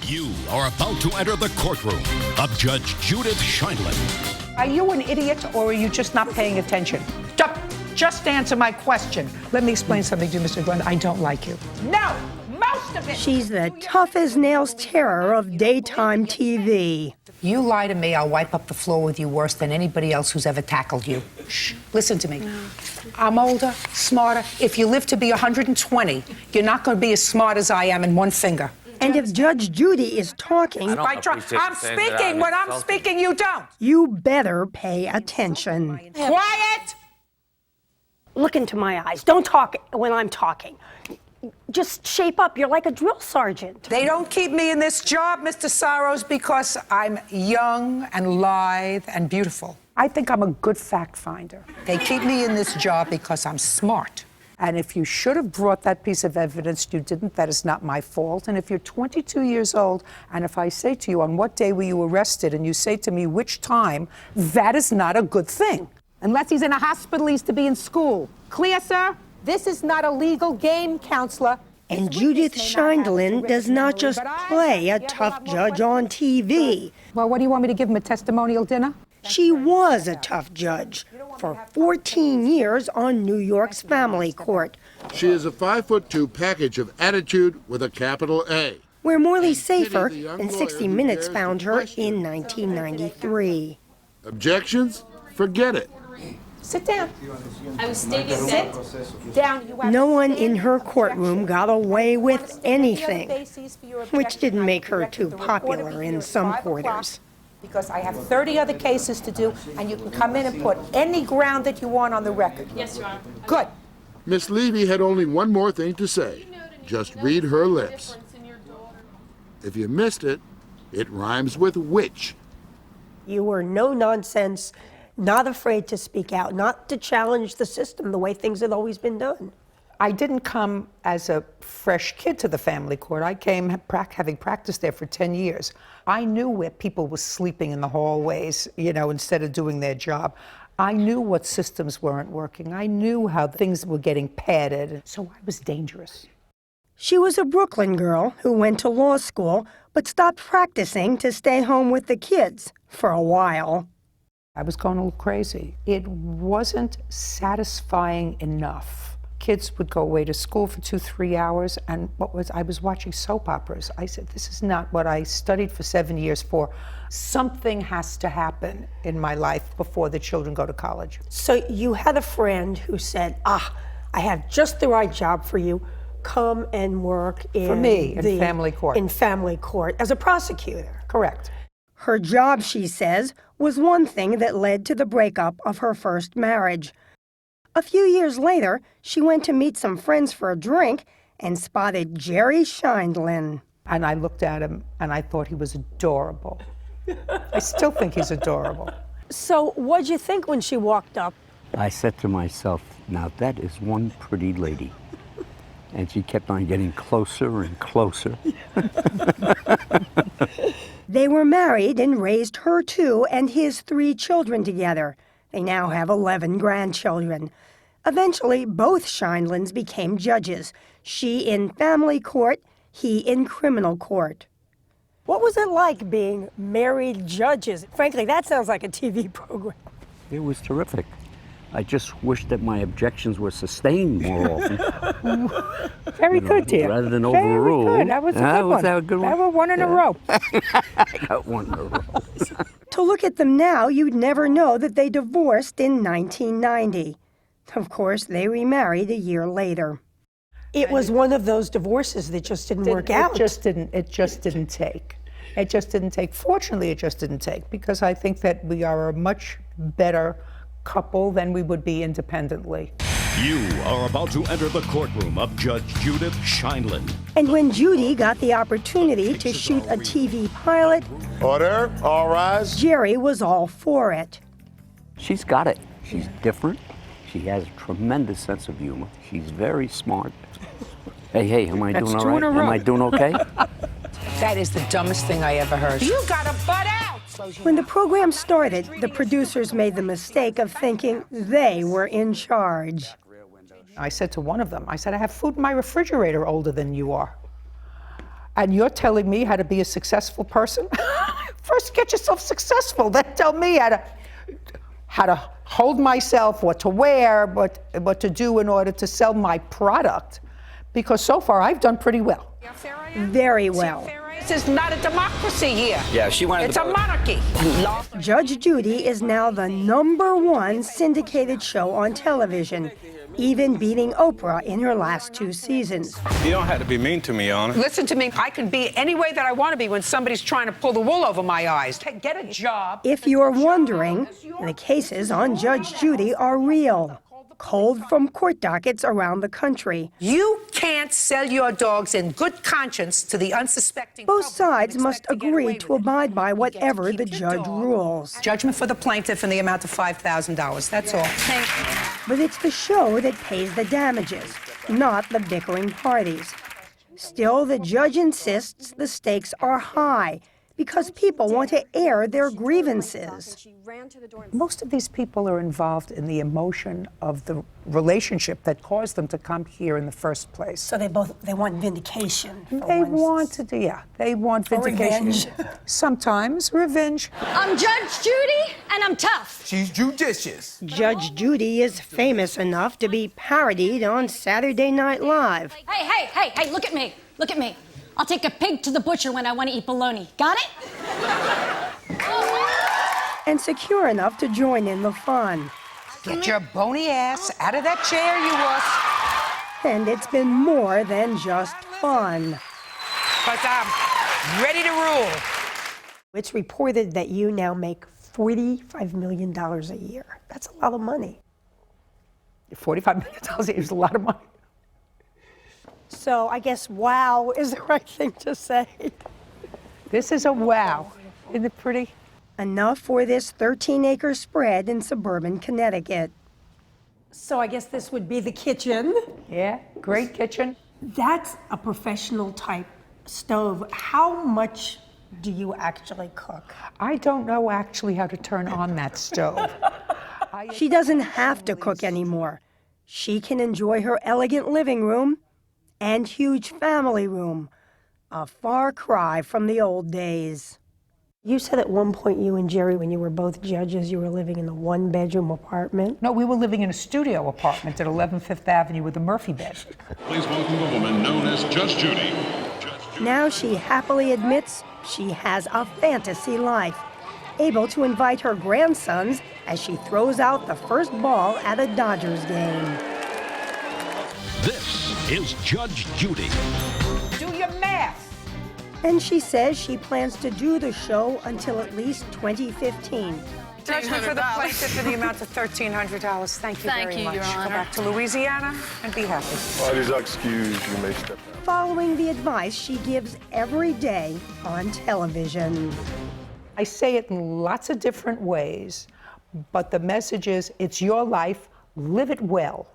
You are about to enter the courtroom of Judge Judy Sheindlin. Are you an idiot or are you just not paying attention? Just answer my question. Let me explain something to you, Mr. Grundy. I don't like you. No, most of it. She's the tough-as-nails terror of daytime TV. You lie to me, I'll wipe up the floor with you worse than anybody else who's ever tackled you. Shh, listen to me. I'm older, smarter. If you live to be 120, you're not going to be as smart as I am in one finger. And if Judge Judy is talking, I'm speaking. When I'm speaking, you don't. You better pay attention. Quiet! Look into my eyes. Don't talk when I'm talking. Just shape up. You're like a drill sergeant. They don't keep me in this job, Mr. Sorrows, because I'm young and lithe and beautiful. I think I'm a good fact finder. They keep me in this job because I'm smart. And if you should have brought that piece of evidence, you didn't, that is not my fault. And if you're 22 years old, and if I say to you, on what day were you arrested, and you say to me, which time, that is not a good thing. Unless he's in a hospital, he's to be in school. Clear, sir? This is not a legal game, counselor. And Judith Sheindlin does not just play a tough judge on TV. Well, what do you want me to give him, a testimonial dinner? She was a tough judge for 14 years on New York's family court. She is a 5'2" package of attitude with a capital A. Where Morley Safer and 60 Minutes found her in 1993. Objections? Forget it. Sit down. I was stating Sit down. No one in her courtroom got away with anything, which didn't make her too popular in some quarters. Because I have 30 other cases to do, and you can come in and put any ground that you want on the record. Yes, Your Honor. Good. Miss Levy had only one more thing to say. Just read her lips. If you missed it, it rhymes with witch. You were no nonsense, not afraid to speak out, not to challenge the system the way things had always been done. I didn't come as a fresh kid to the family court. I came having practiced there for 10 years. I knew where people were sleeping in the hallways, instead of doing their job. I knew what systems weren't working. I knew how things were getting padded. So I was dangerous. She was a Brooklyn girl who went to law school, but stopped practicing to stay home with the kids for a while. I was going a little crazy. It wasn't satisfying enough. Kids would go away to school for 2-3 hours, and I was watching soap operas. I said, this is not what I studied for 7 years for. Something has to happen in my life before the children go to college. So you had a friend who said, I have just the right job for you. Come and work in family court. In family court as a prosecutor. Correct. Her job, she says, was one thing that led to the breakup of her first marriage. A few years later, she went to meet some friends for a drink and spotted Jerry Sheindlin. And I looked at him and I thought he was adorable. I still think he's adorable. So what'd you think when she walked up? I said to myself, now that is one pretty lady. And she kept on getting closer and closer. They were married and raised her 2 and his 3 children together. They now have 11 grandchildren. Eventually, both Sheindlins became judges. She in family court, he in criminal court. What was it like being married judges? Frankly, that sounds like a TV program. It was terrific. I just wish that my objections were sustained more often. Very good, dear. Rather than overruled. Very good. That was a good one. That a good one? That was one in a row. I got one in a row. To look at them now, you'd never know that they divorced in 1990. Of course, they remarried a year later. It was one of those divorces that just didn't work out. It just didn't take. It just didn't take. Fortunately, it just didn't take, because I think that we are a much better couple than we would be independently. You are about to enter the courtroom of Judge Judy Sheindlin. And when Judy got the opportunity to shoot a TV pilot, Order, all rise. Jerry was all for it. She's got it. She's different. She has a tremendous sense of humor. She's very smart. Hey, am I doing all right? Am I doing okay? That is the dumbest thing I ever heard. You gotta butt out! When the program started, the producers made the mistake of thinking they were in charge. I said to one of them, I said, I have food in my refrigerator older than you are. And you're telling me how to be a successful person? First, get yourself successful, then tell me how to hold myself, what to wear, what to do in order to sell my product. Because so far, I've done pretty well. Very well. This is not a democracy here. Yeah, she wanted It's a monarchy. Judge Judy is now the #1 syndicated show on television, even beating Oprah in her last 2 seasons. You don't have to be mean to me, Anna. Listen to me, I can be any way that I want to be when somebody's trying to pull the wool over my eyes. Get a job. If you're wondering, the cases on Judge Judy are real, culled from court dockets around the country. You can't sell your dogs in good conscience to the unsuspecting Both public sides and must expect to get agree away to with it. abide by whatever the judge rules. Judgment for the plaintiff in the amount of $5,000. That's all. But it's the show that pays the damages, not the bickering parties. Still, the judge insists the stakes are high because people want to air their grievances. Most of these people are involved in the emotion of the relationship that caused them to come here in the first place. So they want vindication. They want vindication. Revenge. Sometimes revenge. I'm Judge Judy, and I'm tough. She's judicious. Judge Judy is famous enough to be parodied on Saturday Night Live. Hey, look at me. Look at me. I'll take a pig to the butcher when I want to eat bologna. Got it? And secure enough to join in the fun. Get your bony ass out of that chair, you wuss. And it's been more than just fun. Because I'm ready to rule. It's reported that you now make $45 million a year. That's a lot of money. $45 million a year is a lot of money. So I guess wow is the right thing to say. This is a wow. Isn't it pretty? Enough for this 13-acre spread in suburban Connecticut. So I guess this would be the kitchen. Yeah, great kitchen. That's a professional type stove. How much do you actually cook? I don't know actually how to turn on that stove. She doesn't have to cook anymore. She can enjoy her elegant living room and huge family room. A far cry from the old days. You said at one point you and Jerry, when you were both judges, you were living in a 1-bedroom apartment. No, we were living in a studio apartment at 11 Fifth Avenue with a Murphy bed. Please welcome the woman known as Judge Judy. Now she happily admits she has a fantasy life, able to invite her grandsons as she throws out the first ball at a Dodgers game. This is Judge Judy. Do your math. And she says she plans to do the show until at least 2015. Judgment for the plaintiff in the amount of $1,300. Thank you very much. Your Go Honor. back to Louisiana and be happy. Parties are excused. You may step out. Following the advice she gives every day on television. I say it in lots of different ways, but the message is, it's your life, live it well.